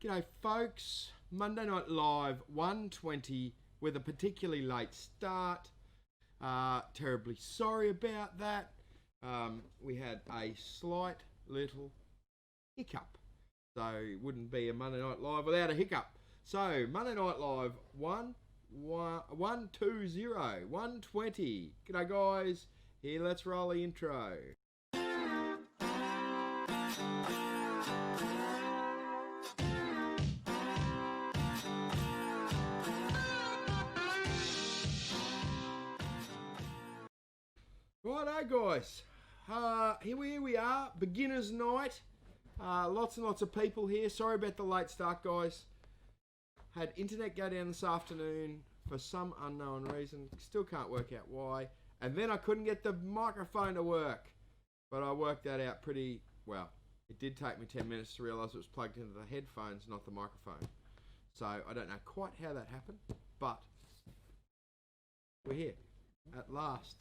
G'day folks, Monday Night Live 1:20 with a particularly late start. Terribly sorry about that. We had a slight little hiccup. So it wouldn't be a Monday Night Live without a hiccup. So Monday Night Live 1:20. G'day guys, here let's roll the intro. Righto guys, here we are, beginner's night. Lots and lots of people here. Sorry about the late start guys. Had internet go down this afternoon for some unknown reason. Still can't work out why. And then I couldn't get the microphone to work. But I worked that out pretty well. It did take me 10 minutes to realise it was plugged into the headphones, not the microphone. So I don't know quite how that happened, but we're here at last.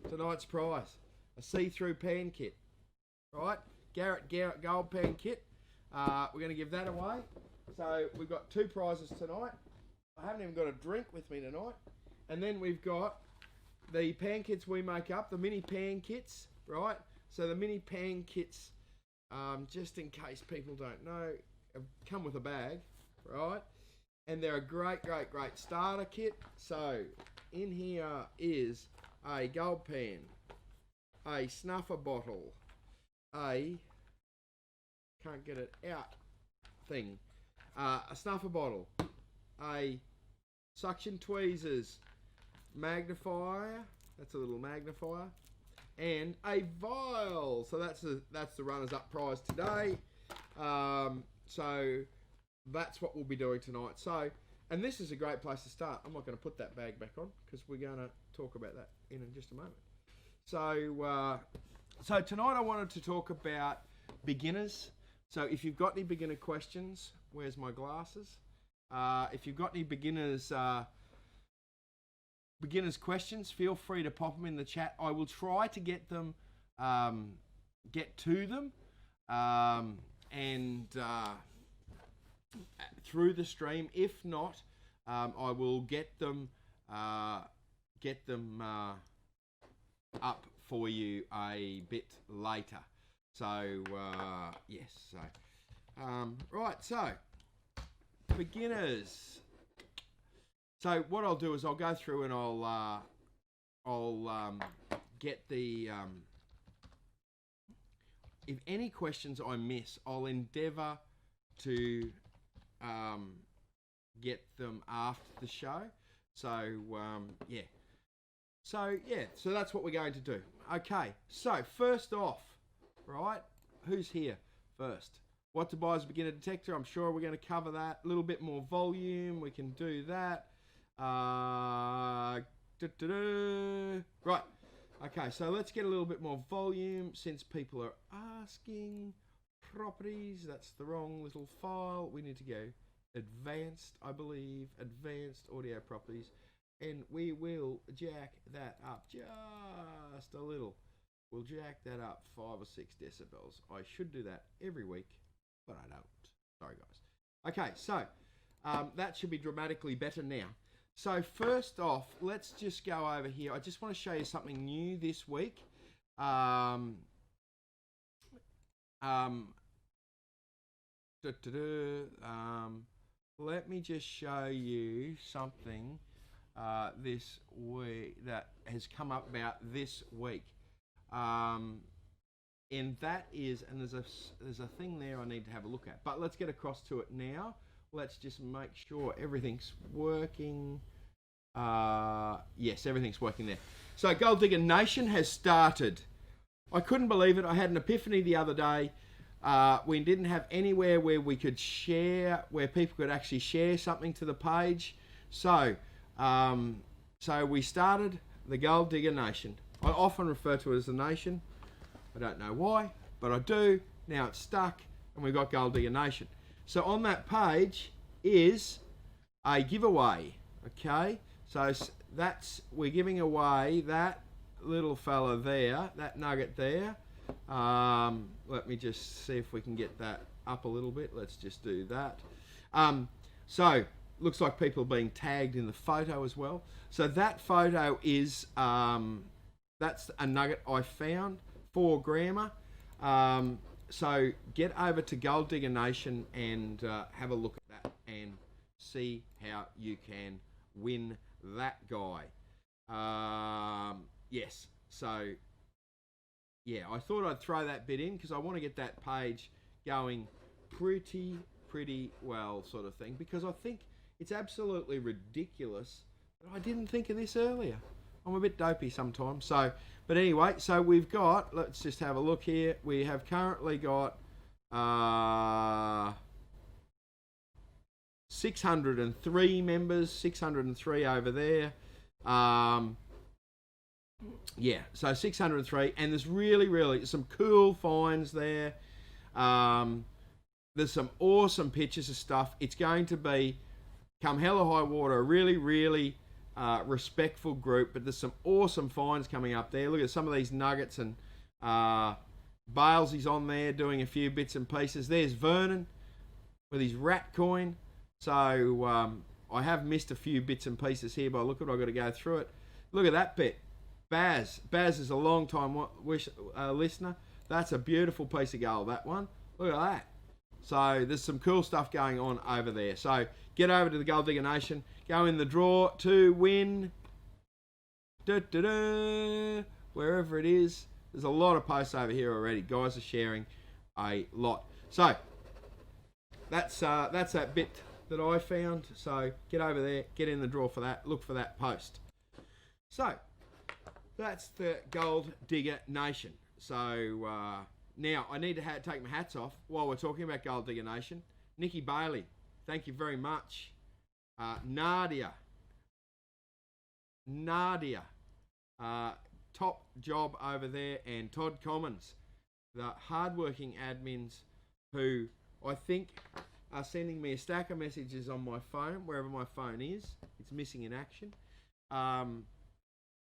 Tonight's prize, a see-through pan kit, right? Garrett gold pan kit. We're going to give that away. So we've got two prizes tonight. I haven't even got a drink with me tonight. And then we've got the pan kits we make up, the mini pan kits, right? So the mini pan kits, just in case people don't know, come with a bag, right? And they're a great starter kit. So in here is a gold pan, a snuffer bottle, a can't get it out thing, a snuffer bottle, a suction tweezers, magnifier, that's a little magnifier, and a vial. So that's the runners up prize today. So that's what we'll be doing tonight. So, and this is a great place to start. I'm not going to put that bag back on because we're going to talk about that in just a moment. So, so tonight I wanted to talk about beginners. So if you've got any beginner questions, where's my glasses? If you've got any beginners questions, feel free to pop them in the chat. I will try to get them, get to them, and through the stream. If not, I will get them up for you a bit later. So yes. So right. So beginners. So what I'll do is I'll go through and I'll get the if any questions I miss, I'll endeavour to get them after the show. So yeah. So that's what we're going to do. Okay, so first off, right, who's here first? What to buy as a beginner detector? I'm sure we're going to cover that. A little bit more volume, we can do that. Right, okay, so let's get a little bit more volume since people are asking. Properties, that's the wrong little file. We need to go advanced, I believe, advanced audio properties. And we will jack that up just a little. We'll jack that up 5 or 6 decibels. I should do that every week, but I don't. Sorry, guys. Okay, so that should be dramatically better now. So first off, let's just go over here. I just want to show you something new this week. Let me just show you something this week that has come up about this week, and that is, and there's a thing there I need to have a look at, but let's get across to it now. Let's just make sure everything's working. Yes, everything's working there. So Gold Digger Nation has started. I couldn't believe it. I had an epiphany the other day. We didn't have anywhere where we could share, where people could actually share something to the page. So we started the Gold Digger Nation. I often refer to it as a nation. I don't know why, but I do. Now it's stuck, and we've got Gold Digger Nation. So on that page is a giveaway. Okay, so we're giving away that little fella there, that nugget there. Let me just see if we can get that up a little bit. Let's just do that. So looks like people are being tagged in the photo as well. So that photo is that's a nugget I found, 4 grammer. So get over to Gold Digger Nation and have a look at that and see how you can win that guy. Yes, so yeah, I thought I'd throw that bit in because I want to get that page going pretty well, sort of thing, because I think it's absolutely ridiculous that I didn't think of this earlier. I'm a bit dopey sometimes. So, but anyway, so we've got, let's just have a look here. We have currently got 603 members, 603 over there. Yeah, so 603, and there's really some cool finds there. There's some awesome pictures of stuff. It's going to be, come hell or high water, a really respectful group, but there's some awesome finds coming up there. Look at some of these nuggets, and Balesy's on there doing a few bits and pieces. There's Vernon with his rat coin. So I have missed a few bits and pieces here, but look what I've got to go through it. Look at that bit. Baz is a long time listener. That's a beautiful piece of gold, that one. Look at that. So there's some cool stuff going on over there. So get over to the Gold Digger Nation. Go in the draw to win. Wherever it is. There's a lot of posts over here already. Guys are sharing a lot. So that's that bit that I found. So get over there. Get in the draw for that. Look for that post. So that's the Gold Digger Nation. So now I need to take my hats off while we're talking about Gold Digger Nation. Nikki Bailey, thank you very much. Nardia, top job over there, and Todd Commons, the hardworking admins who I think are sending me a stack of messages on my phone, wherever my phone is. It's missing in action.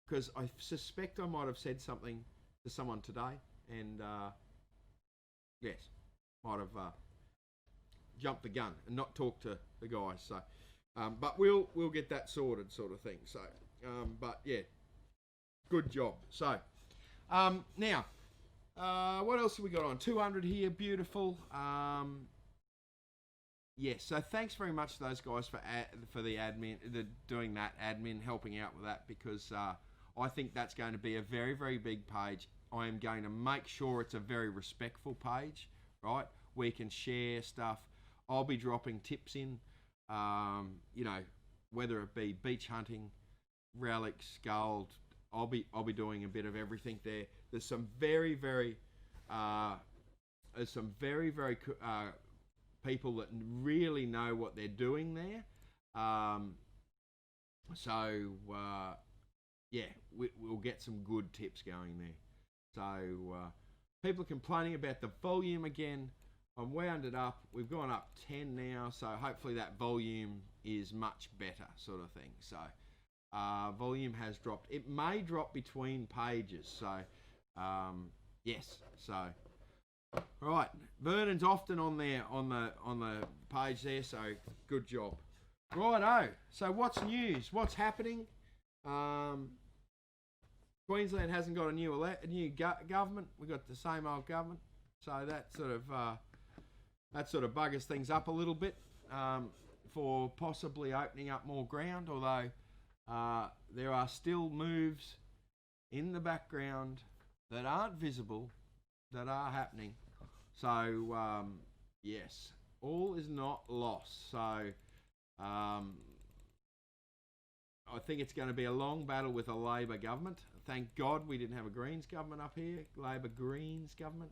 Because I suspect I might have said something to someone today, and yes, might have jumped the gun and not talked to the guys. So, but we'll get that sorted, sort of thing. So, but yeah, good job. So, now, what else have we got on? 200 here, beautiful. Yes, so thanks very much to those guys for the admin, doing that admin, helping out with that, because I think that's going to be a very big page. I am going to make sure it's a very respectful page, right? We can share stuff. I'll be dropping tips in, you know, whether it be beach hunting, relics, gold. I'll be doing a bit of everything there. There's some very people that really know what they're doing there. Yeah, we'll get some good tips going there. So people are complaining about the volume again. I'm wound it up. We've gone up 10 now, so hopefully that volume is much better, sort of thing. So volume has dropped. It may drop between pages. So yes. So right, Vernon's often on there on the page there. So good job. Righto. So what's news? What's happening? Queensland hasn't got a new government. We've got the same old government, so that sort of buggers things up a little bit for possibly opening up more ground. Although there are still moves in the background that aren't visible that are happening. So yes, all is not lost. So I think it's going to be a long battle with a Labor government. Thank God we didn't have a Greens government up here, Labor Greens government.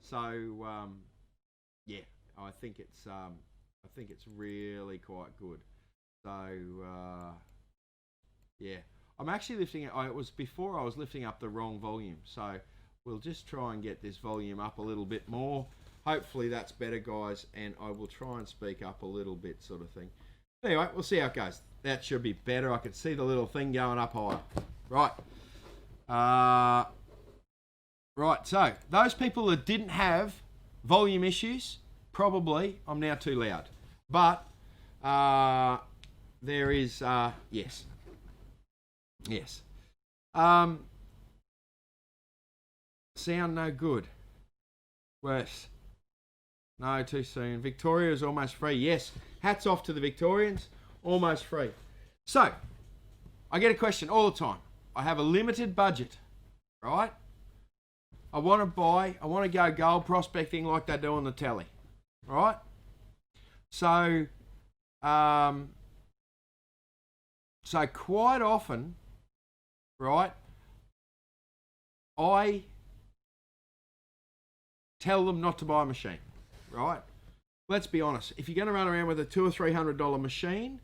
So yeah, I think it's really quite good. So yeah, I'm actually lifting it. It was before I was lifting up the wrong volume. So we'll just try and get this volume up a little bit more. Hopefully that's better, guys, and I will try and speak up a little bit, sort of thing. Anyway, we'll see how it goes. That should be better. I can see the little thing going up higher. Right. Right, so those people that didn't have volume issues probably, I'm now too loud. But there is, yes. Yes. Sound no good. Worse. No, too soon. Victoria is almost free. Yes. Hats off to the Victorians. Almost free. So, I get a question all the time. I have a limited budget, right? I want to go gold prospecting like they do on the telly, right? So, so quite often, right, I tell them not to buy a machine, right? Let's be honest. If you're going to run around with a $200 or $300 machine,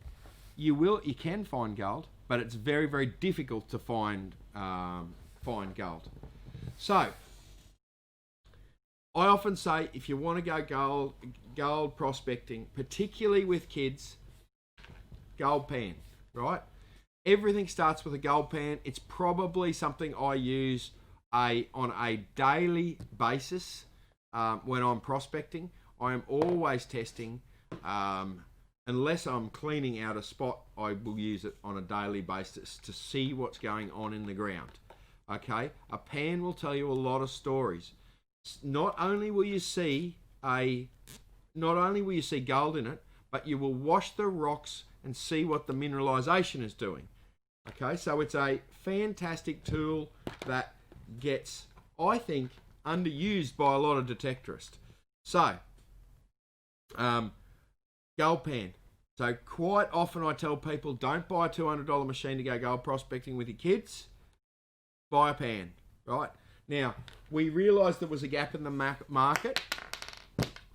you can find gold, but it's very, very difficult to find gold. So I often say, if you want to go gold prospecting, particularly with kids, gold pan, right? Everything starts with a gold pan. It's probably something I use on a daily basis when I'm prospecting. I am always testing. Unless I'm cleaning out a spot, I will use it on a daily basis to see what's going on in the ground. Okay? A pan will tell you a lot of stories. Not only will you see gold in it, but you will wash the rocks and see what the mineralization is doing. Okay, so it's a fantastic tool that gets, I think, underused by a lot of detectorists. So, gold pan. So quite often I tell people, don't buy a $200 machine to go gold prospecting with your kids. Buy a pan, right? Now, we realised there was a gap in the market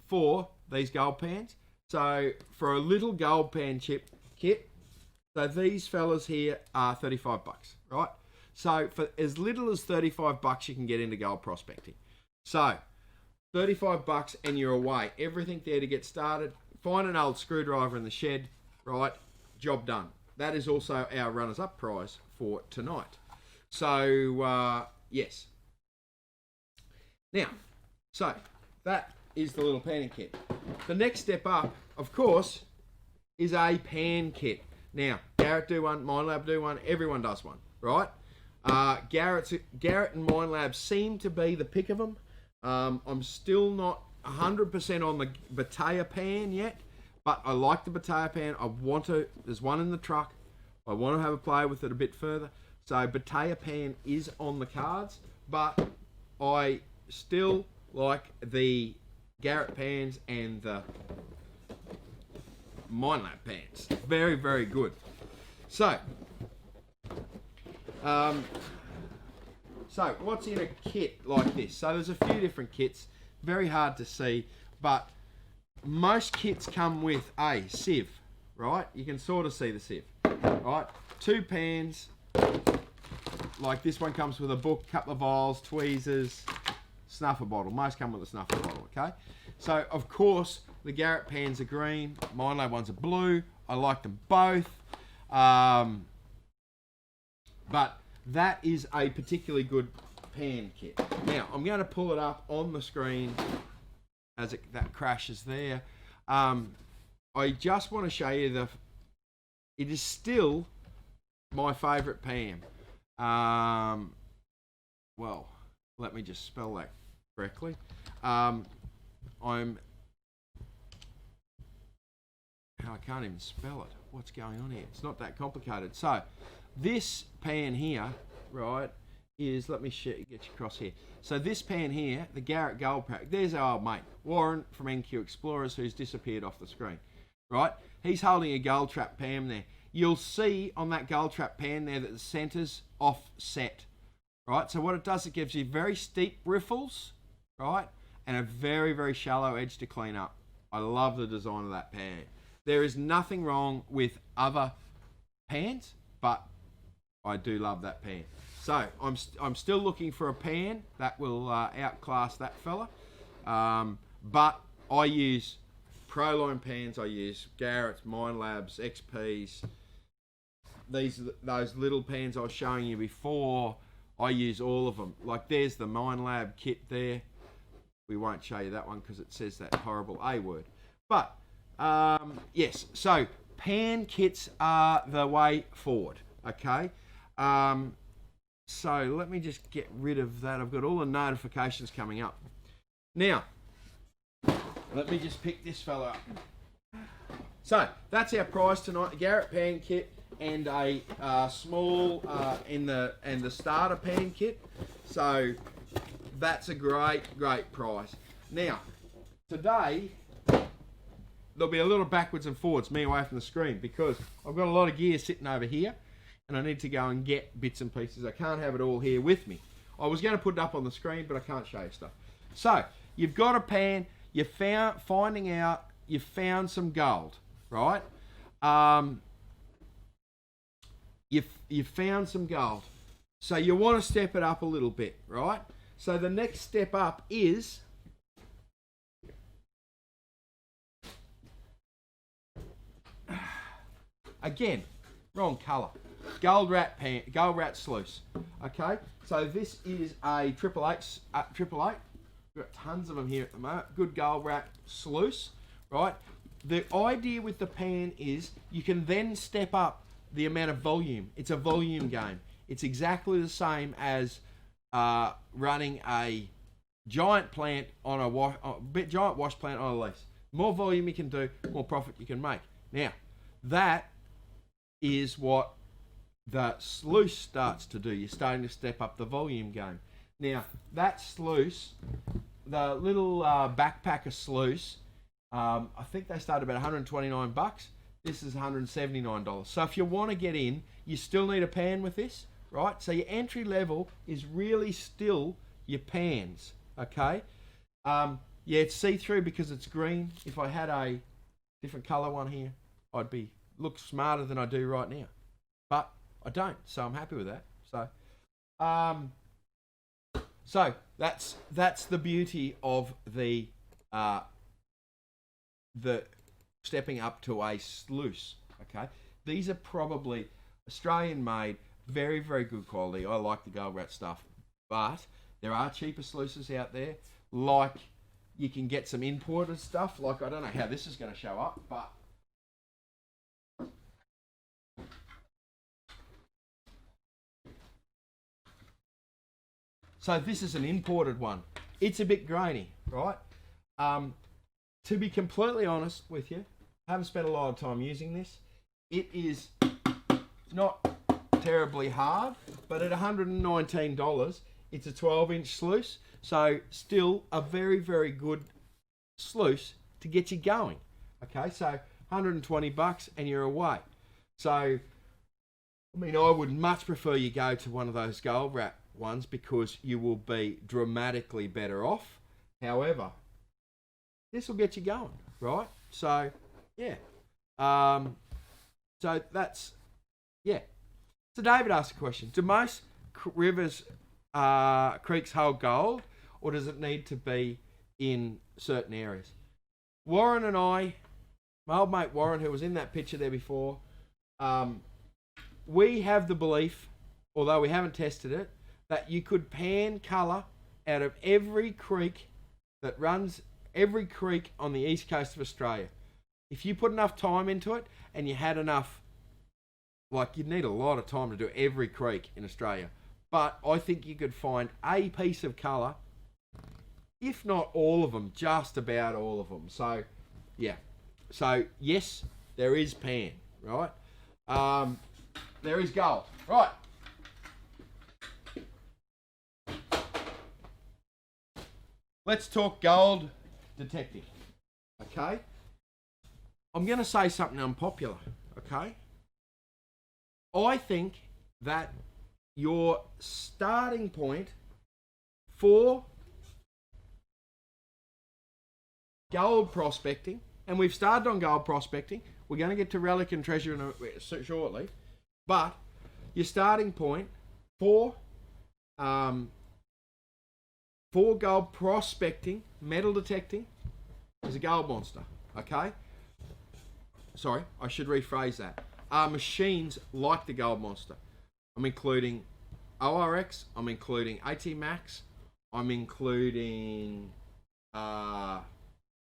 for these gold pans. So for a little gold pan chip kit, so these fellas here are $35, right? So for as little as $35, you can get into gold prospecting. So $35 and you're away. Everything there to get started. Find an old screwdriver in the shed, right? Job done. That is also our runners-up prize for tonight. So, yes. Now, so that is the little panning kit. The next step up, of course, is a pan kit. Now, Garrett do one, Minelab do one, everyone does one, right? Garrett and Minelab seem to be the pick of them. I'm still not 100% on the Batea pan yet, but I like the Batea pan. There's one in the truck. I want to have a play with it a bit further. So Batea pan is on the cards, but I still like the Garrett pans and the Minelab pans. Very, very good. So, so what's in a kit like this? So there's a few different kits. Very hard to see, but most kits come with a sieve, right? You can sort of see the sieve, right? 2 pans, like this one comes with a book, couple of vials, tweezers, snuffer bottle. Most come with a snuffer bottle, okay? So, of course, the Garrett pans are green, Minelab ones are blue. I like them both. But that is a particularly good pan kit. Now, I'm going to pull it up on the screen as that crashes there. I just want to show you it is still my favourite pan. Well, let me just spell that correctly. I can't even spell it. What's going on here? It's not that complicated. So, this pan here, right, is, let me get you across here. So this pan here, the Garrett Gold Pack, there's our old mate, Warren from NQ Explorers, who's disappeared off the screen, right? He's holding a gold trap pan there. You'll see on that gold trap pan there that the centre's offset, right? So what it does, it gives you very steep riffles, right? And a very, very shallow edge to clean up. I love the design of that pan. There is nothing wrong with other pans, but I do love that pan. So I'm still looking for a pan that will outclass that fella. But I use Proline pans. I use Garrett's, Minelab's, XP's. Those little pans I was showing you before. I use all of them. Like there's the Minelab kit there we won't show you that one because it says that horrible A word. But, yes, so pan kits are the way forward, okay? So let me just get rid of that. I've got all the notifications coming up. Now, let me just pick this fella up. So that's our prize tonight: the Garrett pan kit and a small and the starter pan kit. So that's a great prize. Now today there'll be a little backwards and forwards, me away from the screen, because I've got a lot of gear sitting over here, and I need to go and get bits and pieces. I can't have it all here with me. I was going to put it up on the screen, but I can't show you stuff. So you've got a pan. You found some gold, right? You've found some gold. So you want to step it up a little bit, right? So the next step up is again, wrong colour. Garrett Sluice. Okay, so this is a triple eight. We've got tons of them here at the moment. Good Garrett Sluice, right? The idea with the pan is you can then step up the amount of volume. It's a volume game. It's exactly the same as running a giant plant on giant wash plant on a lease. More volume you can do, more profit you can make. Now, that is what the sluice starts to do. You're starting to step up the volume game. Now, that sluice, the little backpacker sluice, I think they start about $129. This is $179. So if you want to get in, you still need a pan with this, right? So your entry level is really still your pans, okay? Yeah, it's see-through because it's green. If I had a different colour one here, I'd look smarter than I do right now. But I don't, so I'm happy with that. So that's the beauty of the stepping up to a sluice. Okay, these are probably Australian made, very good quality. I like the Garrett stuff, but there are cheaper sluices out there. Like you can get some imported stuff. Like I don't know how this is going to show up, but so this is an imported one. It's a bit grainy, right? To be completely honest with you, I haven't spent a lot of time using this. It is not terribly hard, but at $119, it's a 12-inch sluice. So still a very good sluice to get you going. Okay, so $120 and you're away. So, I mean, I would much prefer you go to one of those Garrett ones because you will be dramatically better off. However, this will get you going, right? So, yeah. So that's, yeah. So David asked a question. Do most rivers, creeks hold gold, or does it need to be in certain areas? Warren and I, my old mate Warren, who was in that picture there before, we have the belief, although we haven't tested it, that you could pan colour out of every creek that runs, every creek on the east coast of Australia. If you put enough time into it and you had enough, like you'd need a lot of time to do every creek in Australia. But I think you could find a piece of colour, if not all of them, just about all of them. So, yeah. So, yes, there is pan, right? There is gold. Right. Let's talk gold detecting. Okay? I'm going to say something unpopular. Okay? I think that your starting point for gold prospecting, and we've started on gold prospecting, we're going to get to relic and treasure shortly, but your starting point for gold prospecting, metal detecting, is a gold monster. Okay? Sorry, I should rephrase that. Machines like the gold monster. I'm including ORX, I'm including AT Max, I'm including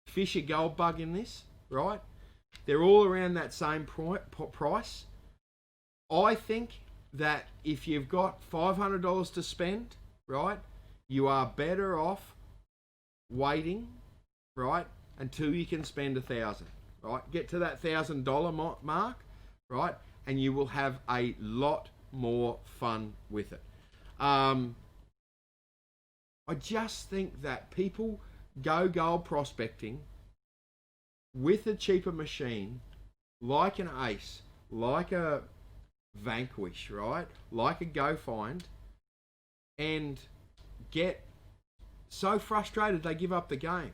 Fisher Gold Bug in this, right? They're all around that same price. I think that if you've got $500 to spend, right, you are better off waiting, right, until you can spend $1,000, right? Get to that $1,000 mark, right, and you will have a lot more fun with it. I just think that people go gold prospecting with a cheaper machine, like an Ace, like a Vanquish, right, like a Go Find, and get so frustrated they give up the game.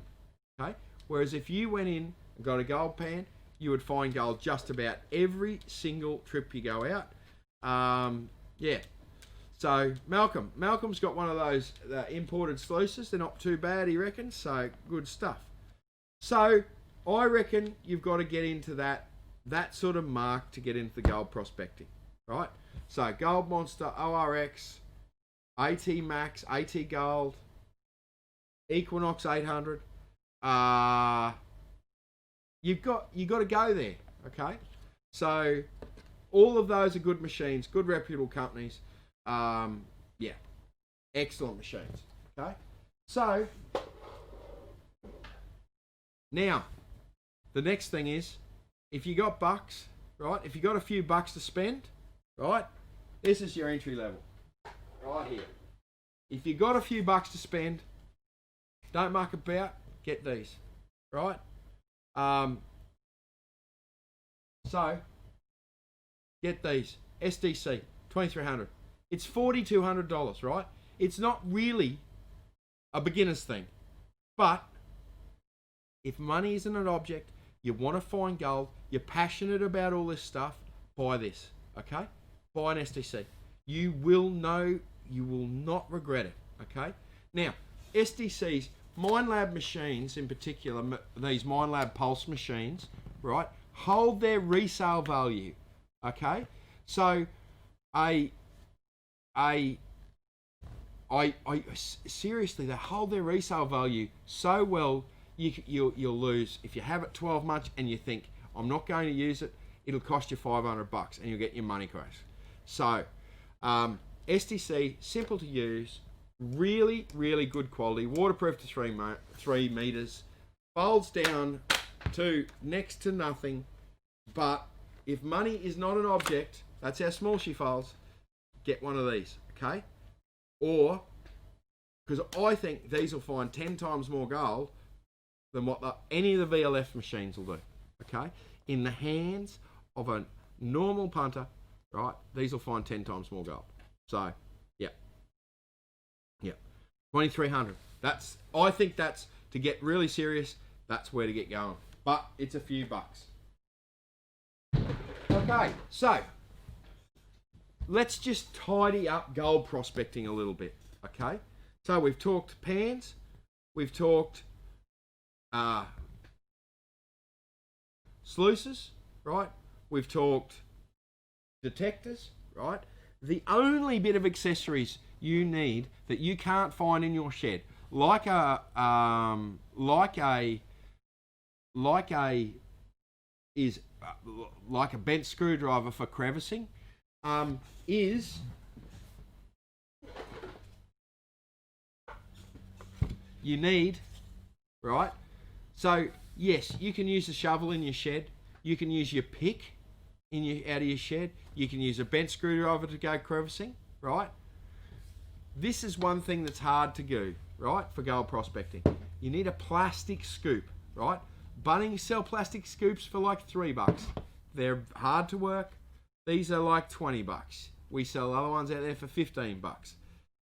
Okay, whereas if you went in and got a gold pan, you would find gold just about every single trip you go out. Yeah. So Malcolm's got one of those imported sluices. They're not too bad, he reckons. So good stuff. So I reckon you've got to get into that sort of mark to get into the gold prospecting, right? So Gold Monster, ORX, AT Max, AT Gold, Equinox 800. You've got to go there, okay? So all of those are good machines, good reputable companies. Yeah, excellent machines. Okay, so now the next thing is, if you got bucks, right? If you got a few bucks to spend, right? This is your entry level, right here. If you got a few bucks to spend, don't muck about. Get these, right? So get these SDC 2300. It's $4,200, right? It's not really a beginner's thing. But if money isn't an object, you want to find gold, you're passionate about all this stuff, buy this, okay? Buy an SDC. You will not regret it, okay? Now, SDCs, Minelab machines in particular, these Minelab Pulse machines, right, hold their resale value, okay? So, seriously, they hold their resale value so well, you'll lose. If you have it 12 months and you think, I'm not going to use it, it'll cost you $500 and you'll get your money crash. So, SDC, simple to use, really, really good quality, waterproof to 3 meters, folds down to next to nothing. But if money is not an object, that's how small she folds, get one of these, okay? Or, because I think these will find 10 times more gold than what any of the VLF machines will do, okay? In the hands of a normal punter, right, these will find 10 times more gold. So, yeah. 2300. I think that's, to get really serious, that's where to get going. But it's a few bucks. Okay, so let's just tidy up gold prospecting a little bit, okay? So we've talked pans, we've talked sluices, right? We've talked detectors, right? The only bit of accessories you need that you can't find in your shed, like a bent screwdriver for crevicing, is you need, right? So yes, you can use a shovel in your shed. You can use your pick out of your shed. You can use a bent screwdriver to go crevicing, right? This is one thing that's hard to do, right, for gold prospecting. You need a plastic scoop, right? Bunnings sell plastic scoops for like $3. They're hard to work. These are like $20. We sell other ones out there for $15.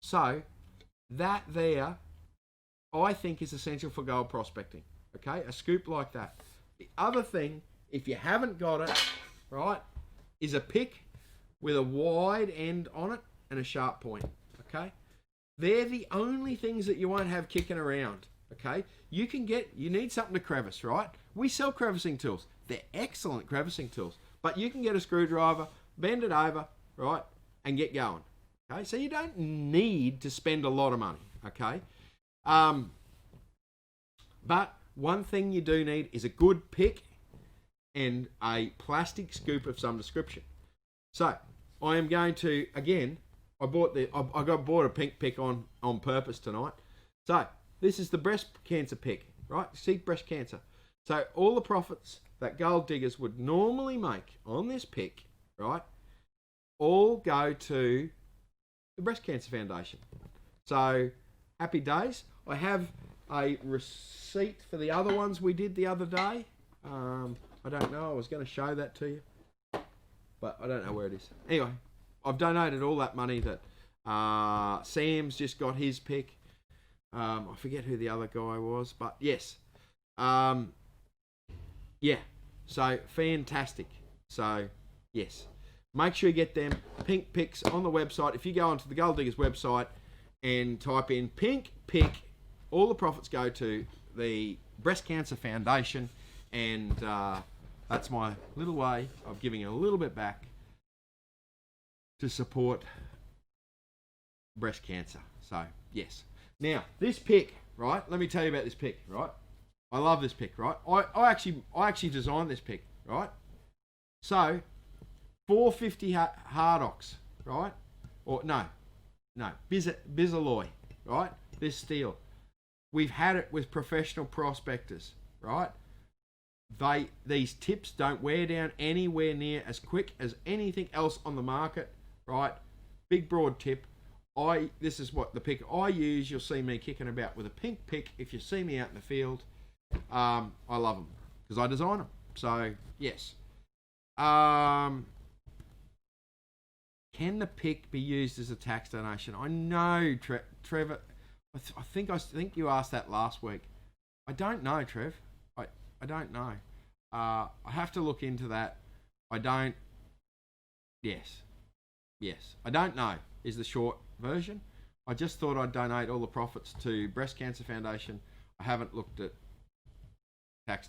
So that there, I think, is essential for gold prospecting. Okay, a scoop like that. The other thing, if you haven't got it, right, is a pick with a wide end on it and a sharp point. Okay, they're the only things that you won't have kicking around. Okay, you need something to crevice, right? We sell crevicing tools. They're excellent crevicing tools, but you can get a screwdriver, bend it over, right, and get going. Okay, so you don't need to spend a lot of money. Okay, But one thing you do need is a good pick and a plastic scoop of some description. So I am going to, again, I bought a pink pick on purpose tonight. So this is the breast cancer pick, right? See, breast cancer. So all the profits that gold diggers would normally make on this pick, right, all go to the Breast Cancer Foundation. So happy days. I have a receipt for the other ones we did the other day. I don't know. I was going to show that to you, but I don't know where it is. Anyway, I've donated all that money that Sam's just got his pick. I forget who the other guy was, but yes. Yeah, so fantastic. So, yes. Make sure you get them pink picks on the website. If you go onto the Gold Diggers website and type in pink pick, all the profits go to the Breast Cancer Foundation, and that's my little way of giving a little bit back to support breast cancer. So, yes. Now, this pick, right? Let me tell you about this pick, right? I love this pick, right? I actually designed this pick, right? So, 450 Hardox, right? Or no, Bisalloy, right? This steel. We've had it with professional prospectors, right? These tips don't wear down anywhere near as quick as anything else on the market, right? Big broad tip. This is what the pick I use. You'll see me kicking about with a pink pick if you see me out in the field. I love them because I design them. So yes. Can the pick be used as a tax donation? I know, Trevor. I think you asked that last week. I don't know, Trev. I don't know. I have to look into that. I don't. Yes. I don't know is the short version. I just thought I'd donate all the profits to Breast Cancer Foundation. I haven't looked at tax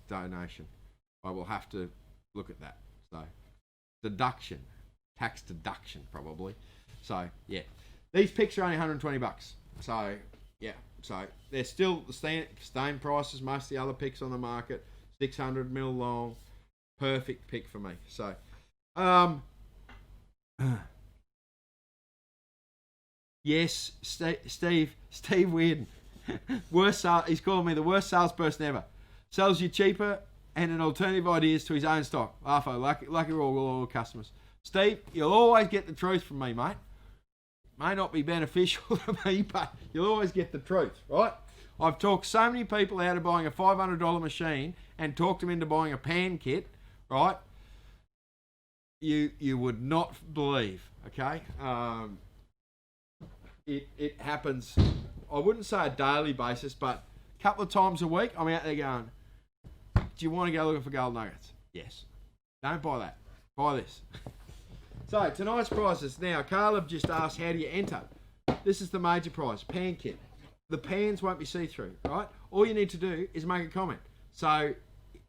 donation. I will have to look at that. So tax deduction probably. So yeah, these picks are only $120. So yeah, so they're still the same price as most of the other picks on the market. 600 mil long, perfect pick for me. So yes, Steve Weirden. He's calling me the worst salesperson ever. Sells you cheaper and an alternative ideas to his own stock. Arfo, lucky we're all customers. Steve, you'll always get the truth from me, mate. May not be beneficial to me, but you'll always get the truth, right? I've talked so many people out of buying a $500 machine and talked them into buying a pan kit, right? You would not believe, okay? It happens, I wouldn't say a daily basis, but a couple of times a week, I'm out there going, do you want to go looking for gold nuggets? Yes. Don't buy that. Buy this. So, tonight's prizes. Now, Caleb just asked, how do you enter? This is the major prize, pan kit. The pans won't be see-through, right? All you need to do is make a comment. So,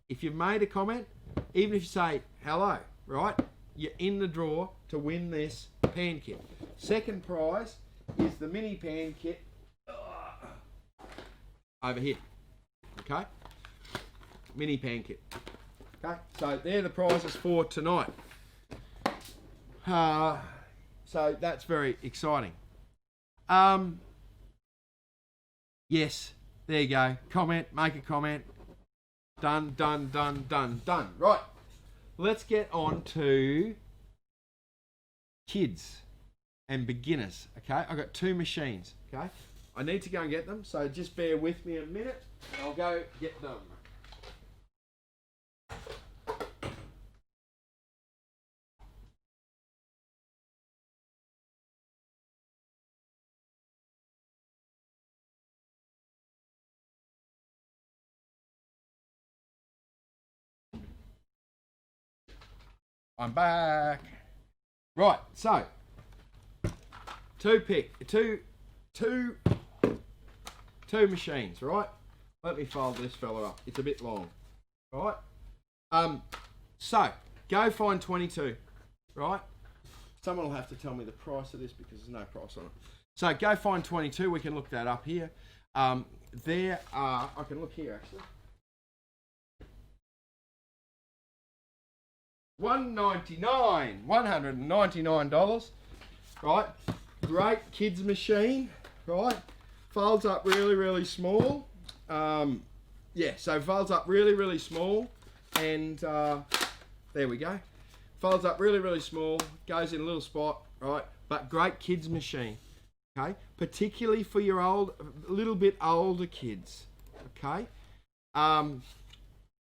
if you've made a comment, even if you say hello, right, you're in the draw to win this pan kit. Second prize is the mini pan kit over here, okay? Mini pan kit. Okay, so they're the prizes for tonight. So that's very exciting. Yes, there you go. Comment, make a comment. Done. Right, let's get on to kids and beginners. Okay, I've got two machines. Okay, I need to go and get them, so just bear with me a minute. I'll go get them. I'm back. Right, so two machines, right? Let me fold this fella up. It's a bit long, right? So go find 22, right? Someone will have to tell me the price of this because there's no price on it. So go find 22. We can look that up here. There are, I can look here actually. $199, right? Great kids machine, right? Folds up really, really small. Yeah, so folds up really, really small, and there we go. Folds up really, really small, goes in a little spot, right? But great kids machine, okay? Particularly for your a little bit older kids, okay?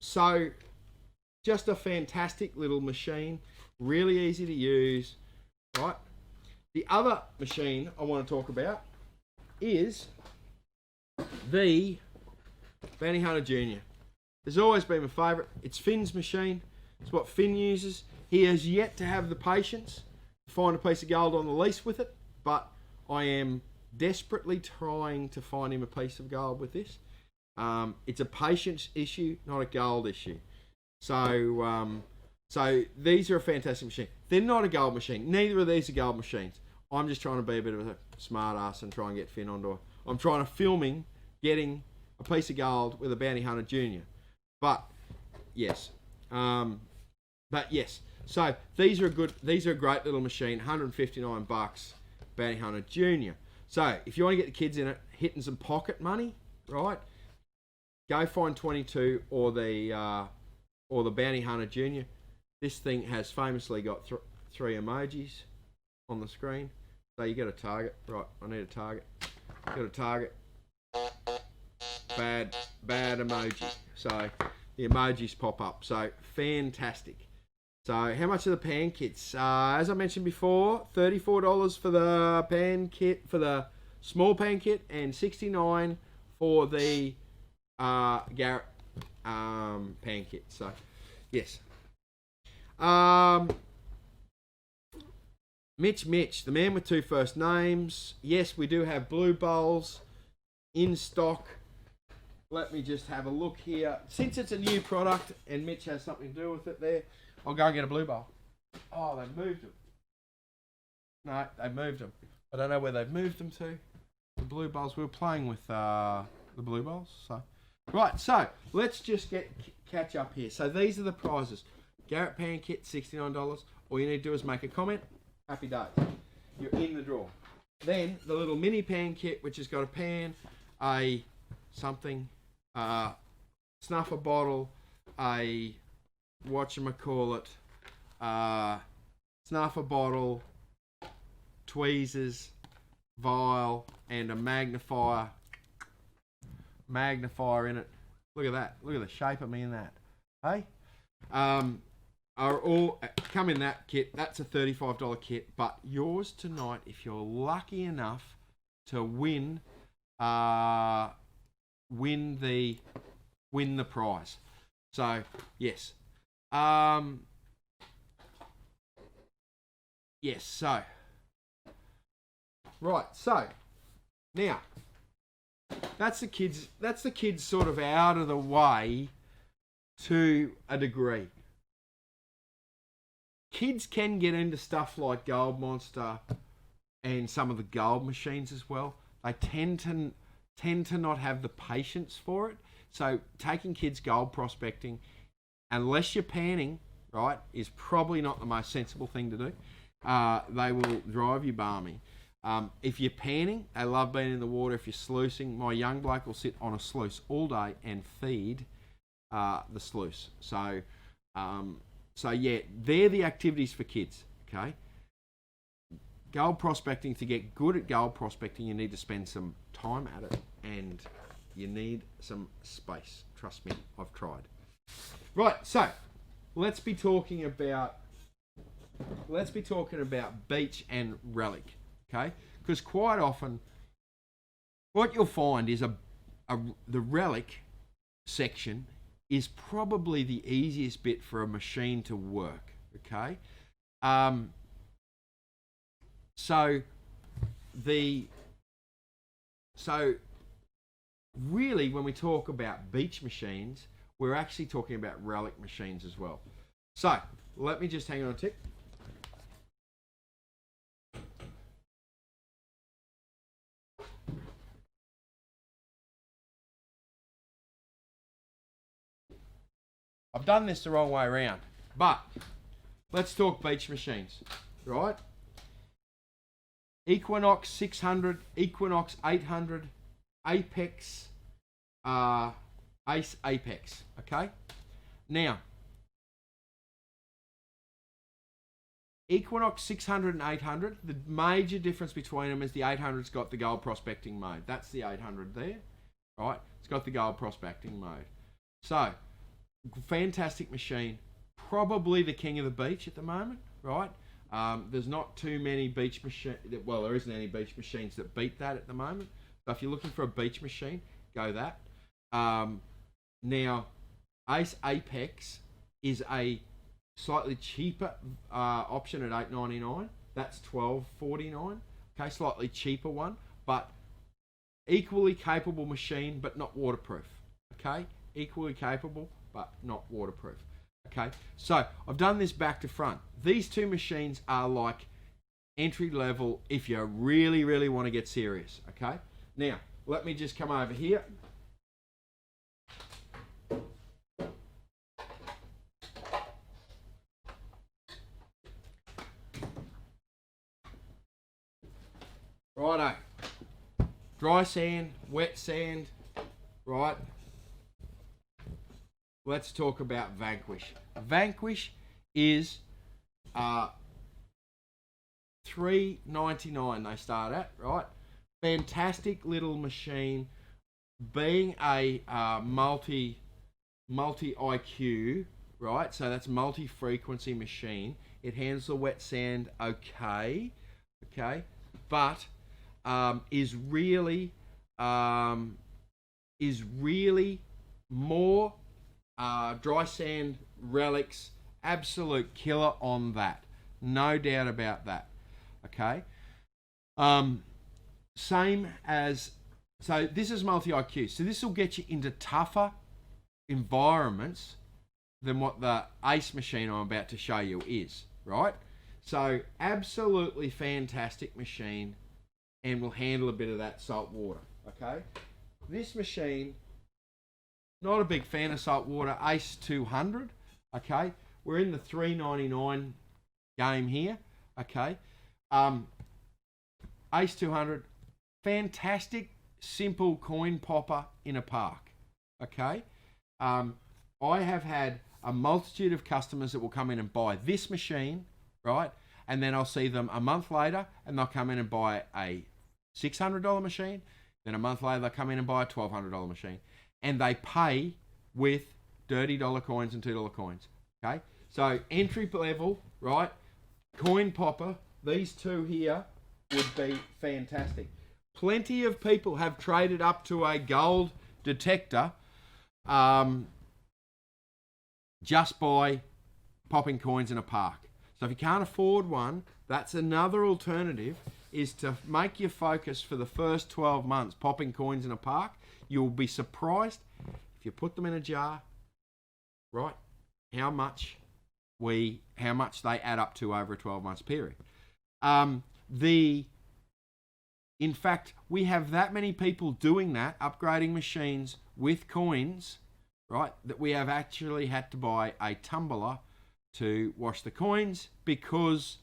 So just a fantastic little machine, really easy to use, right? The other machine I want to talk about is the Bounty Hunter Junior. It's always been my favourite. It's Finn's machine. It's what Finn uses. He has yet to have the patience to find a piece of gold on the lease with it, but I am desperately trying to find him a piece of gold with this. It's a patience issue, not a gold issue. So these are a fantastic machine. They're not a gold machine. Neither of these are gold machines. I'm just trying to be a bit of a smart ass and try and get Finn onto it. I'm trying to film him getting a piece of gold with a Bounty Hunter Junior. But yes. So these are a great little machine. $159, Bounty Hunter Junior. So if you want to get the kids in it, hitting some pocket money, right? Go find 22 or the Bounty Hunter Junior. This thing has famously got three emojis on the screen. So you get a target. Right, I need a target. Got a target. Bad emoji. So the emojis pop up. So fantastic. So how much are the pan kits? As I mentioned before, $34 for the pan kit, for the small pan kit, and $69 for the Garrett pan kit. So yes. Mitch, the man with two first names. Yes, we do have blue bowls in stock. Let me just have a look here. Since it's a new product and Mitch has something to do with it there, I'll go and get a blue bowl. Oh, they've moved them. No, they've moved them. I don't know where they've moved them to. The blue bowls. We were playing with the blue bowls. So, right, so let's just catch up here. So these are the prizes. Garrett pan kit, $69. All you need to do is make a comment. Happy days. You're in the draw. Then the little mini pan kit, which has got a pan, a something, snuffer bottle, a whatchamacallit, snuffer bottle, tweezers, vial, and a magnifier in it. Look at that. Look at the shape of me in that. Hey? Are all come in that kit. That's a $35 kit, but yours tonight, if you're lucky enough to win the prize. So yes, yes. So right. So now that's the kids. That's the kids sort of out of the way to a degree. Kids can get into stuff like Gold Monster and some of the gold machines as well. They tend to not have the patience for it. So taking kids gold prospecting, unless you're panning, right, is probably not the most sensible thing to do. They will drive you balmy. If you're panning, they love being in the water. If you're sluicing, my young bloke will sit on a sluice all day and feed the sluice. So yeah, they're the activities for kids, okay? Gold prospecting, to get good at gold prospecting, you need to spend some time at it and you need some space. Trust me, I've tried. Right, so let's be talking about beach and relic, okay? Because quite often what you'll find is the relic section is probably the easiest bit for a machine to work, okay? So really, when we talk about beach machines, we're actually talking about relic machines as well. So let me just hang on a tick. I've done this the wrong way around. But let's talk beach machines, right? Equinox 600, Equinox 800, Apex, Ace Apex, okay? Now, Equinox 600 and 800, the major difference between them is the 800's got the gold prospecting mode. That's the 800 there, right? It's got the gold prospecting mode. So, fantastic machine. Probably the king of the beach at the moment, right? There's not too many beach machines. Well, there isn't any beach machines that beat that at the moment. So if you're looking for a beach machine, go that. Now, Ace Apex is a slightly cheaper option at $8.99. That's $12.49. Okay, slightly cheaper one, but equally capable machine, but not waterproof. Okay, equally capable, but not waterproof. Okay, so I've done this back to front. These two machines are like entry level if you really, really want to get serious. Okay, now let me just come over here. Righto, dry sand, wet sand, right? Let's talk about Vanquish. Vanquish is $3.99 they start at, right? Fantastic little machine. Being a multi IQ, right? So that's multi-frequency machine. It handles the wet sand okay, but is really more dry sand relics, absolute killer on that, no doubt about that. Okay, same as, so this is multi IQ, so this will get you into tougher environments than what the Ace machine I'm about to show you is, right? So absolutely fantastic machine, and will handle a bit of that salt water. Okay, this machine, not a big fan of salt water. Ace 200. Okay, we're in the $3.99 game here. Okay, Ace 200, fantastic, simple coin popper in a park. Okay, I have had a multitude of customers that will come in and buy this machine, right? And then I'll see them a month later, and they'll come in and buy a $600 machine. Then a month later, they'll come in and buy a $1,200 machine. And they pay with dirty dollar coins and $2 coins. Okay, so entry level, right? Coin popper. These two here would be fantastic. Plenty of people have traded up to a gold detector, just by popping coins in a park. So if you can't afford one, that's another alternative, is to make your focus for the first 12 months popping coins in a park. You'll be surprised if you put them in a jar, right, how much they add up to over a 12 months period. In fact, we have that many people doing that, upgrading machines with coins, right, that we have actually had to buy a tumbler to wash the coins because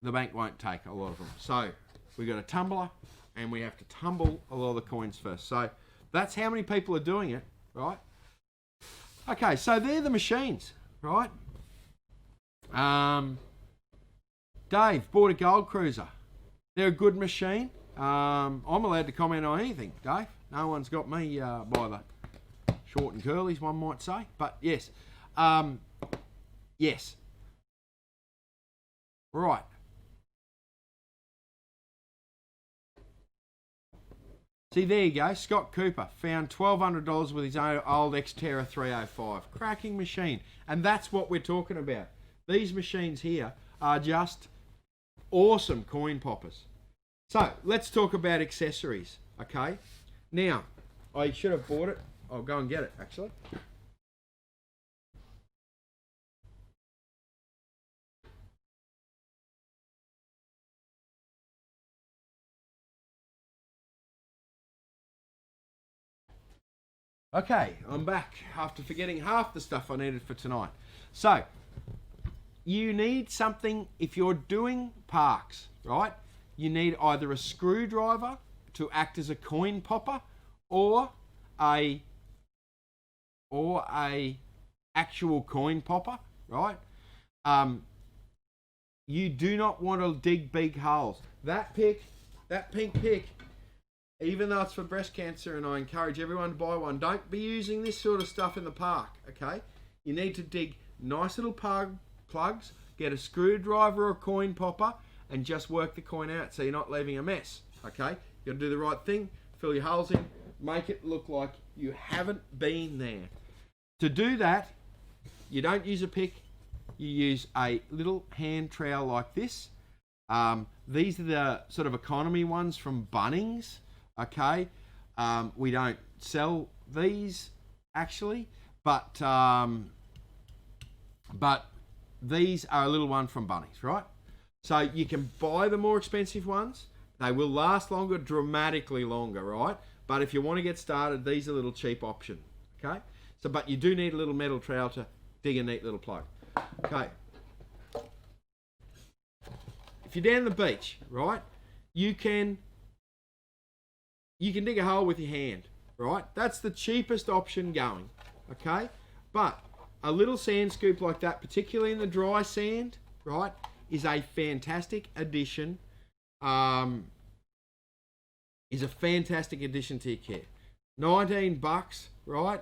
the bank won't take a lot of them. So we got a tumbler, and we have to tumble a lot of the coins first. So that's how many people are doing it, right? Okay, so they're the machines, right? Dave bought a Gold Cruiser. They're a good machine. I'm allowed to comment on anything, Dave. No one's got me by the short and curlies, one might say. But yes. Yes. Right. See, there you go. Scott Cooper found $1,200 with his old Xterra 305. Cracking machine. And that's what we're talking about. These machines here are just awesome coin poppers. So, let's talk about accessories, okay? Now, I should have bought it. I'll go and get it, actually. Okay, I'm back after forgetting half the stuff I needed for tonight. So, you need something, if you're doing parks, right? You need either a screwdriver to act as a coin popper or a actual coin popper, right? You do not want to dig big holes. That pink pick, even though it's for breast cancer, and I encourage everyone to buy one, don't be using this sort of stuff in the park, okay? You need to dig nice little plugs, get a screwdriver or a coin popper, and just work the coin out so you're not leaving a mess, okay? You got to do the right thing, fill your holes in, make it look like you haven't been there. To do that, you don't use a pick, you use a little hand trowel like this. These are the sort of economy ones from Bunnings, okay? We don't sell these actually, but these are a little one from Bunnings, right? So you can buy the more expensive ones. They will last longer, dramatically longer, right? But if you want to get started, these are a little cheap option, okay? So, but you do need a little metal trowel to dig a neat little plug. Okay. If you're down the beach, right, you can dig a hole with your hand, right? That's the cheapest option going, okay? But a little sand scoop like that, particularly in the dry sand, right, is a fantastic addition. Is a fantastic addition to your kit. $19, right?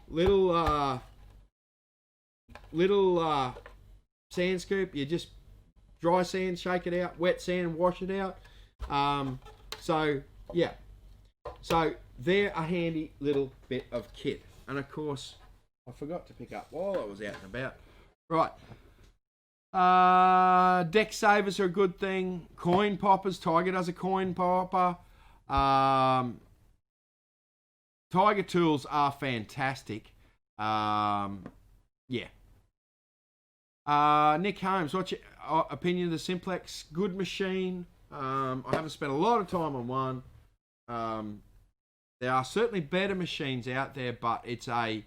Little sand scoop. You just dry sand, shake it out. Wet sand, wash it out. So yeah. So they're a handy little bit of kit. And of course, I forgot to pick up while I was out and about. Right. Deck savers are a good thing. Coin poppers. Tiger does a coin popper. Tiger tools are fantastic. Yeah. Nick Holmes, what's your opinion of the Simplex? Good machine. I haven't spent a lot of time on one. There are certainly better machines out there, but it's a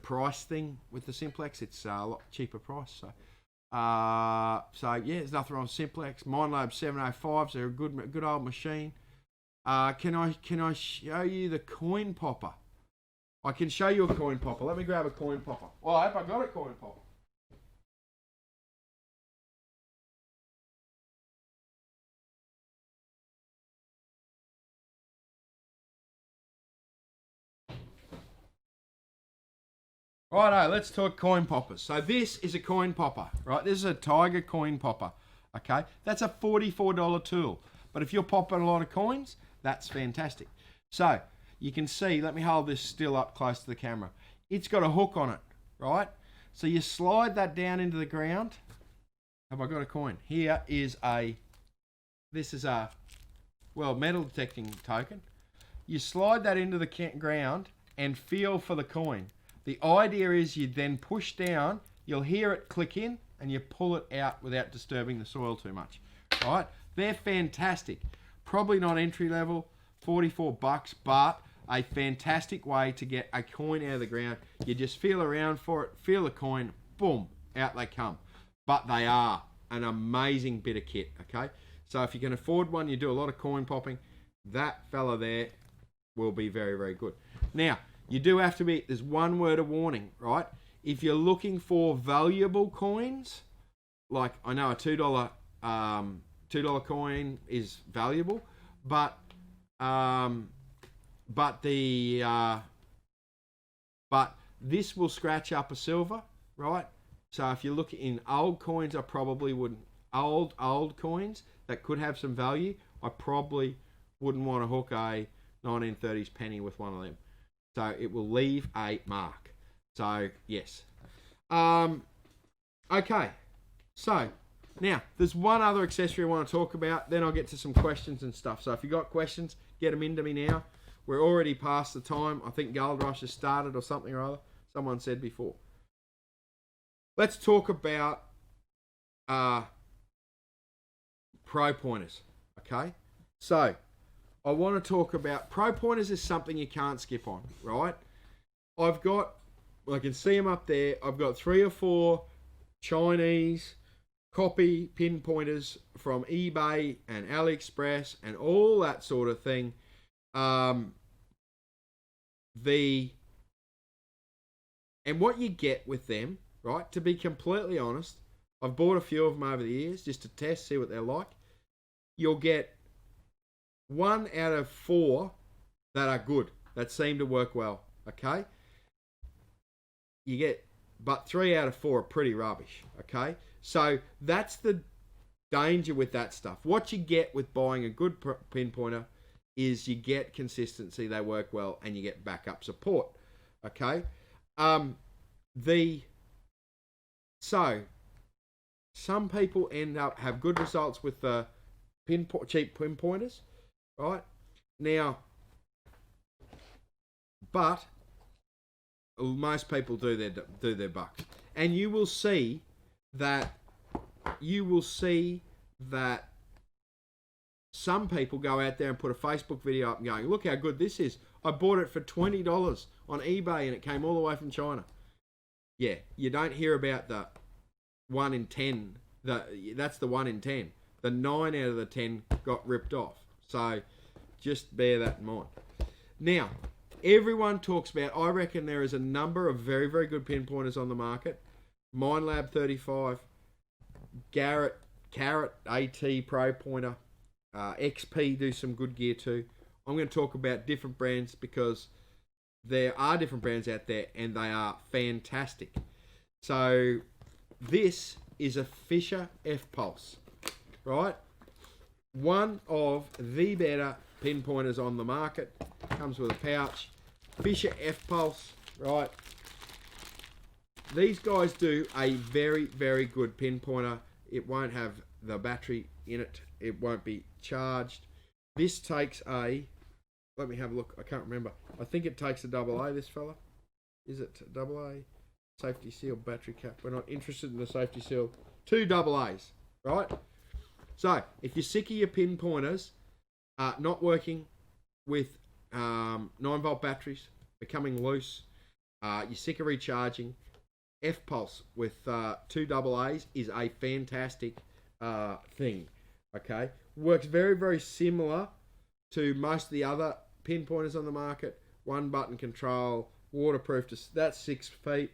price thing with the Simplex. It's a lot cheaper price. So yeah, there's nothing wrong with Simplex. Mindlobe 705s, they're a good old machine. Can I show you the coin popper? I can show you a coin popper. Let me grab a coin popper. Well, I hope I got a coin popper. Righto, let's talk coin poppers. So this is a coin popper, right? This is a Tiger coin popper, okay? That's a $44 tool. But if you're popping a lot of coins, that's fantastic. So you can see, let me hold this still up close to the camera. It's got a hook on it, right? So you slide that down into the ground. Have I got a coin? Here is this is a, well, metal detecting token. You slide that into the ground and feel for the coin. The idea is you then push down, you'll hear it click in, and you pull it out without disturbing the soil too much. All right? They're fantastic. Probably not entry level, $44, but a fantastic way to get a coin out of the ground. You just feel around for it, feel the coin, boom, out they come. But they are an amazing bit of kit, okay? So if you can afford one, you do a lot of coin popping, that fella there will be very, very good. Now, you do have to be, there's one word of warning, right? If you're looking for valuable coins, like I know a $2 coin is valuable, but this will scratch up a silver, right? So if you look in old coins, I probably wouldn't. Old coins that could have some value, I probably wouldn't want to hook a 1930s penny with one of them. So it will leave a mark. So yes. Okay. So now there's one other accessory I want to talk about. Then I'll get to some questions and stuff. So if you got questions, get them into me now. We're already past the time. I think Gold Rush has started or something or other. Someone said before. Let's talk about pro pointers. Okay. So I want to talk about pro pointers is something you can't skip on, right? I've got, I can see them up there. I've got 3 or 4 Chinese copy pinpointers from eBay and AliExpress and all that sort of thing. And what you get with them, right? To be completely honest, I've bought a few of them over the years just to test, see what they're like. You'll get 1 out of 4 that are good, that seem to work well, okay? You get, but 3 out of 4 are pretty rubbish, okay? So that's the danger with that stuff. What you get with buying a good pinpointer is you get consistency, they work well, and you get backup support, okay? So some people have good results with the cheap pinpointers, right? Now, but most people do their bucks, and you will see that some people go out there and put a Facebook video up and going, look how good this is. I bought it for $20 on eBay and it came all the way from China. Yeah, you don't hear about the 1 in 10. That's the 1 in 10. The 9 out of the 10 got ripped off. So just bear that in mind. Now, everyone talks about, I reckon there is a number of very, very good pinpointers on the market. MindLab 35, Garrett AT Pro Pointer, XP do some good gear too. I'm going to talk about different brands because there are different brands out there and they are fantastic. So this is a Fisher F-Pulse, right? One of the better pinpointers on the market. Comes with a pouch. Fisher F-Pulse, right? These guys do a very, very good pinpointer. It won't have the battery in it. It won't be charged. This takes a, let me have a look. I can't remember. I think it takes a AA, this fella. Is it AA? Safety seal, battery cap. We're not interested in the safety seal. 2 AAs, right? So, if you're sick of your pinpointers not working with 9-volt batteries, becoming loose, you're sick of recharging, F-Pulse with 2 AAs is a fantastic thing, okay? Works very, very similar to most of the other pinpointers on the market. 1 button control, waterproof, that's 6 feet,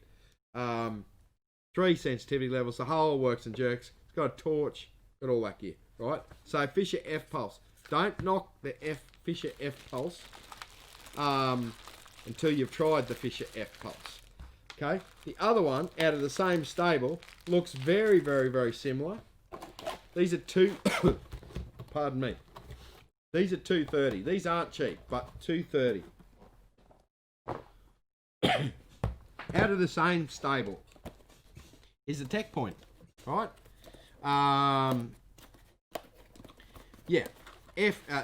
3 sensitivity levels, the whole works and jerks. It's got a torch, got all that gear, right? So Fisher F-Pulse. Don't knock the Fisher F-Pulse until you've tried the Fisher F-Pulse. Okay, the other one out of the same stable looks very, very, very similar. These are pardon me. These are $230. These aren't cheap, but $230. Out of the same stable is the Tech Point, right? Yeah,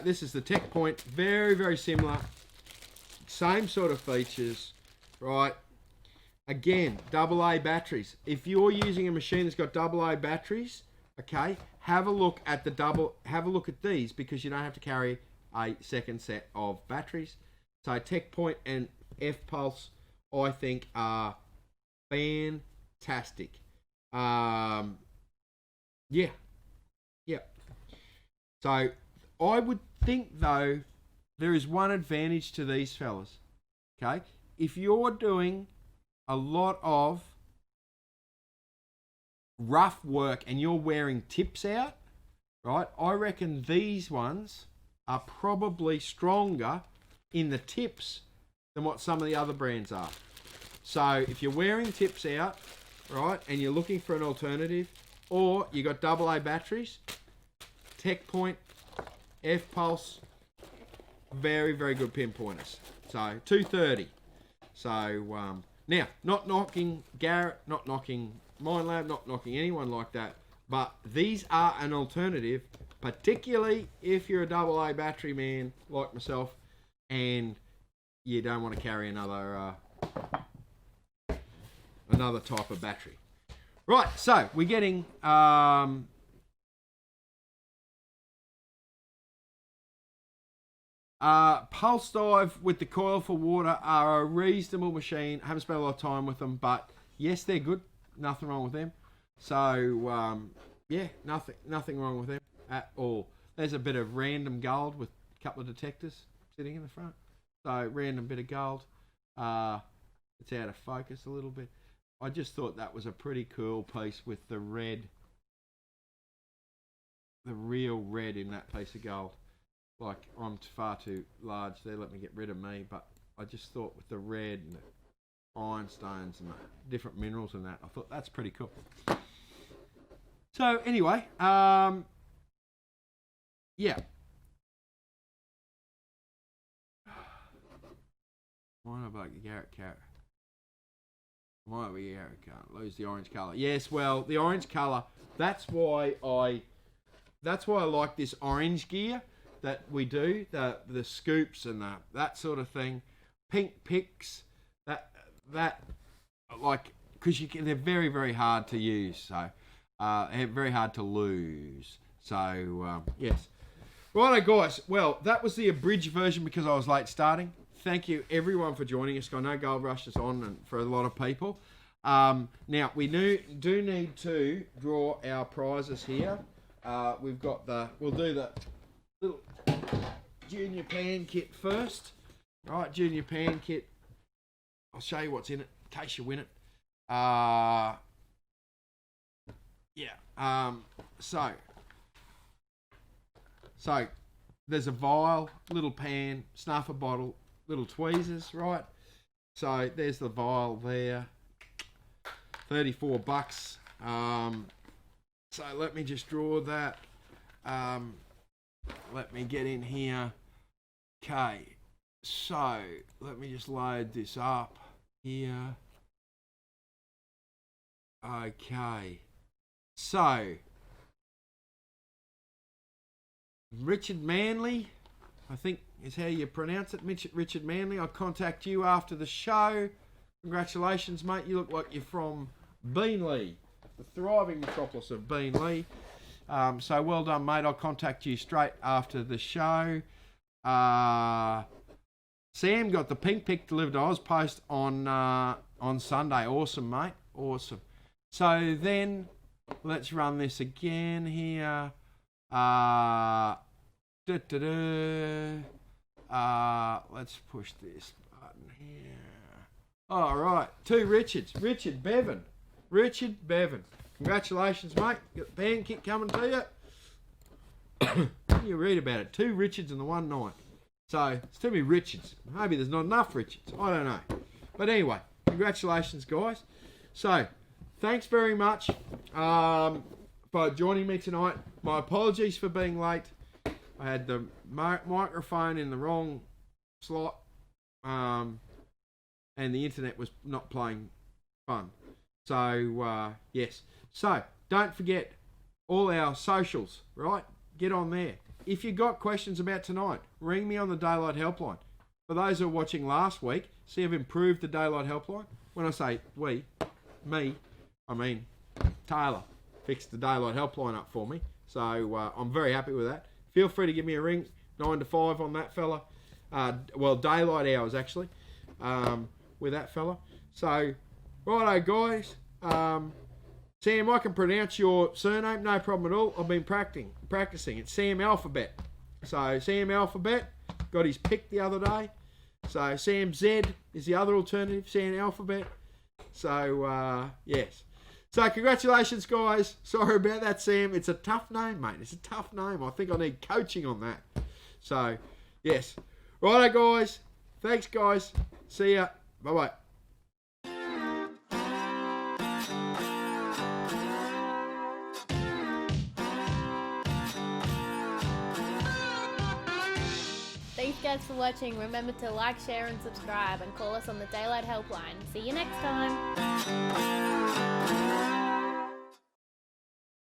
this is the Tech Point. Very, very similar. Same sort of features, right? Again, AA batteries. If you're using a machine that's got AA batteries, okay, have a look at these because you don't have to carry a second set of batteries. So Tech Point and F-Pulse, I think, are fantastic. Yeah. So I would think though there is one advantage to these fellas. Okay, if you're doing a lot of rough work and you're wearing tips out, right? I reckon these ones are probably stronger in the tips than what some of the other brands are. So if you're wearing tips out, right, and you're looking for an alternative, or you got AA batteries, Tech Point, F-Pulse, very, very good pinpointers. So $230. So now, not knocking Garrett, not knocking MindLab, not knocking anyone like that, but these are an alternative, particularly if you're a AA battery man like myself and you don't want to carry another type of battery. Right, so we're getting Pulse Dive with the coil for water are a reasonable machine. Haven't spent a lot of time with them, but yes, they're good. Nothing wrong with them. So, yeah, nothing wrong with them at all. There's a bit of random gold with a couple of detectors sitting in the front. So, random bit of gold. It's out of focus a little bit. I just thought that was a pretty cool piece with the red, the real red in that piece of gold. Like, I'm far too large there, let me get rid of me, but I just thought with the red and the ironstones and the different minerals and that, I thought that's pretty cool. So anyway, yeah. Why not about the Garrett carrot? Might be Garrett can't lose the orange colour. Yes, well, the orange colour, that's why I like this orange gear that we do, the scoops and that sort of thing. Pink picks, that like, because they're very, very hard to use, so very hard to lose. So yes. Righto, guys. Well, that was the abridged version because I was late starting. Thank you everyone for joining us. I know Gold Rush is on and for a lot of people. Now we do need to draw our prizes here. We've got we'll do the little Junior Pan Kit first. Right, Junior Pan Kit. I'll show you what's in it in case you win it. Yeah. So there's a vial, little pan, snuffer bottle, little tweezers, right? So there's the vial there. $34. So let me just draw that. Let me get in here. Okay. So let me just load this up here. Okay. So Richard Manley, I think is how you pronounce it. Richard Manley, I'll contact you after the show. Congratulations, mate. You look like you're from Beenleigh, the thriving metropolis of Beenleigh. So well done, mate. I'll contact you straight after the show. Sam got the pink pick delivered to Ozpost on Sunday. Awesome, mate. Awesome. So then let's run this again here. Let's push this button here. All right, 2 Richards. Richard Bevan. Congratulations, mate. Got the pan kit coming to you. You read about it. 2 Richards in the one night. So it's too many Richards. Maybe there's not enough Richards. I don't know. But anyway, congratulations, guys. So thanks very much for joining me tonight. My apologies for being late. I had the microphone in the wrong slot, and the internet was not playing fun. So, yes. So, don't forget all our socials, right? Get on there. If you got questions about tonight, ring me on the Daylight Helpline. For those who were watching last week, see I've improved the Daylight Helpline. When I say me, I mean Taylor fixed the Daylight Helpline up for me. So, I'm very happy with that. Feel free to give me a ring, 9 to 5 on that fella. Well, daylight hours, actually, with that fella. So, righto, guys. Sam, I can pronounce your surname, no problem at all. I've been practicing. It's Sam Alphabet. So, Sam Alphabet got his pick the other day. So, Sam Z is the other alternative, Sam Alphabet. So, yes. So, congratulations, guys. Sorry about that, Sam. It's a tough name, mate. It's a tough name. I think I need coaching on that. So, yes. Righto, guys. Thanks, guys. See ya. Bye-bye. Thanks, guys, for watching. Remember to like, share, and subscribe, and call us on the Daylight Helpline. See you next time.